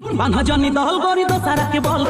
बान्हजनी दहल करी दोसरा के बल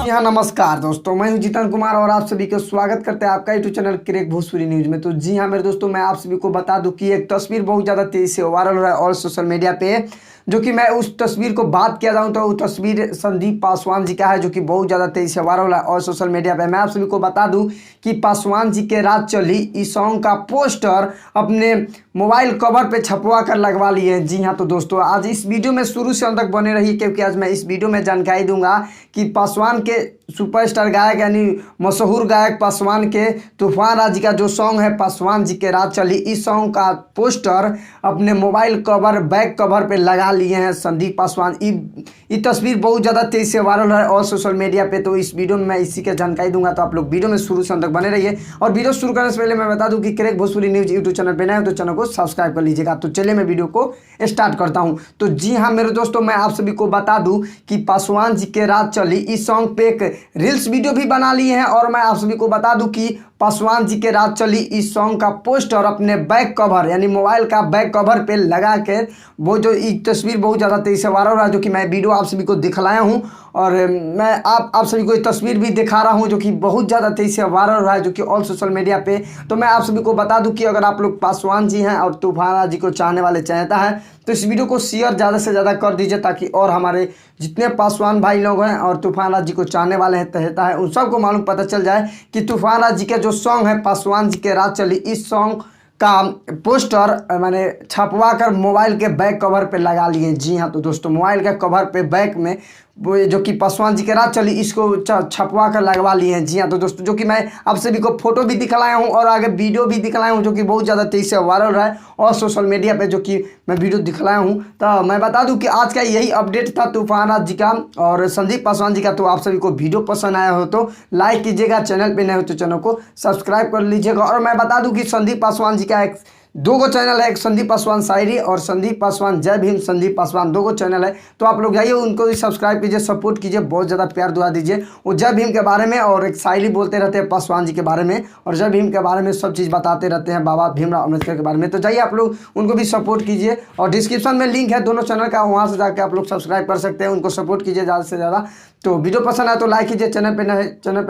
यहाँ नमस्कार दोस्तों, मैं हूं जितन कुमार और आप सभी को स्वागत करते हैं आपका YouTube channel crack Bhojpuri news में। तो जी हाँ मेरे दोस्तों, मैं आप सभी को बता दूं कि एक तस्वीर बहुत ज़्यादा तेजी से वायरल हो रहा है और सोशल मीडिया पे, जो कि मैं उस तस्वीर को बात किया जाऊं तो वो तस्वीर संदीप पासवान जी का है, जो कि बहुत ज़्यादा तेजी से वायरल है और सोशल मीडिया पे। मैं आप सभी को बता दूं कि पासवान जी के रात चली इस सॉन्ग का पोस्टर अपने मोबाइल कवर पे छपवा कर लगवा लिए हैं। जी हाँ तो दोस्तों, आज इस वीडियो में शुरू से अंत तक बने रहिए, क्योंकि आज मैं इस वीडियो में जानकारी दूंगा कि पासवान के सुपरस्टार गायक यानी मशहूर गायक पासवान के तूफान राज का जो सॉन्ग है पासवान जी के रात चली, इस सॉन्ग का पोस्टर अपने मोबाइल कवर बैक कवर पे लगा लिए हैं संदीप पासवान। ये तस्वीर बहुत ज़्यादा तेजी से वायरल है और सोशल मीडिया पे। तो इस वीडियो में मैं इसी की जानकारी दूंगा, तो आप लोग वीडियो में शुरू से अंत तक बने रहिए। और वीडियो शुरू करने से पहले मैं बता दूं कि crack Bhojpuri news YouTube channel पे नए हो तो चैनल को सब्सक्राइब कर लीजिएगा। तो चलिए मैं वीडियो को स्टार्ट करता हूं। तो जी हाँ मेरे दोस्तों, मैं आप सभी को बता दूं कि पासवान जी के रात चली इस सॉन्ग पे एक रील्स वीडियो भी बना लिए हैं। और मैं आप सभी को बता दूं कि पासवान जी के रात चली इस सॉन्ग का पोस्टर अपने बैक कवर यानी मोबाइल का बैक कवर पे लगा कर वो जो एक तस्वीर बहुत ज़्यादा तेजी से वायरल रहा है, जो कि मैं वीडियो आप सभी को दिखलाया हूं। और मैं आप सभी को एक तस्वीर भी दिखा रहा हूं जो कि बहुत ज़्यादा तेजी से वायरल रहा है, जो कि ऑल सोशल मीडिया पे। तो मैं आप सभी को बता दूं कि अगर आप लोग पासवान जी हैं और तूफान राज जी को चाहने वाले चाहता है तो इस वीडियो को शेयर ज़्यादा से ज़्यादा कर दीजिए, ताकि और हमारे जितने पासवान भाई लोग हैं और तूफान राज जी को चाहने वाले हैं तहता है उन सबको मालूम पता चल जाए कि तूफान राज जी का जो सॉन्ग है पासवान जी के रात चली, इस सॉन्ग का पोस्टर मैंने छपवा कर मोबाइल के बैक कवर पे लगा लिए। जी हाँ तो दोस्तों, मोबाइल के कवर पे बैक में वो जो कि पासवान जी के रात चली इसको छपवा कर लगवा लिए हैं। जी हाँ तो दोस्तों, जो कि मैं आप सभी को फोटो भी दिखलाया हूँ और आगे वीडियो भी दिखलाया हूँ, जो कि बहुत ज़्यादा तेजी से वायरल रहा है और सोशल मीडिया पे, जो कि मैं वीडियो दिखलाया हूँ। तो मैं बता दूँ कि आज का यही अपडेट था तूफान राज जी का और संदीप पासवान जी का। तो आप सभी को वीडियो पसंद आया हो तो लाइक कीजिएगा, चैनल पर नए हो तो चैनल को सब्सक्राइब कर लीजिएगा। और मैं बता दूँ कि संदीप पासवान जी का एक दो गो चैनल है, एक संदीप पासवान शायरी और संदीप पासवान जय भीम संदीप पासवान, दो गो चैनल है। तो आप लोग जाइए उनको भी सब्सक्राइब कीजिए, सपोर्ट कीजिए, बहुत ज़्यादा प्यार दुआ दीजिए। वो जय भीम के बारे में और एक शायरी बोलते रहते हैं पासवान जी के बारे में और जय भीम के बारे में सब चीज़ बताते रहते हैं, बाबा भीमराव अम्बेडकर के बारे में। तो जाइए आप लोग उनको भी सपोर्ट कीजिए और डिस्क्रिप्शन में लिंक है दोनों चैनल का, वहाँ से जाकर आप लोग सब्सक्राइब कर सकते हैं, उनको सपोर्ट कीजिए ज़्यादा से ज़्यादा। तो वीडियो पसंद आए तो लाइक कीजिए, चैनल पे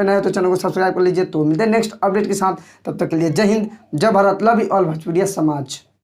नए हो तो चैनल को सब्सक्राइब कर लीजिए। तो मिलते हैं नेक्स्ट अपडेट के साथ, तब तक के लिए जय हिंद, जय भारत, लव यू ऑल भोजपुरिया समाज।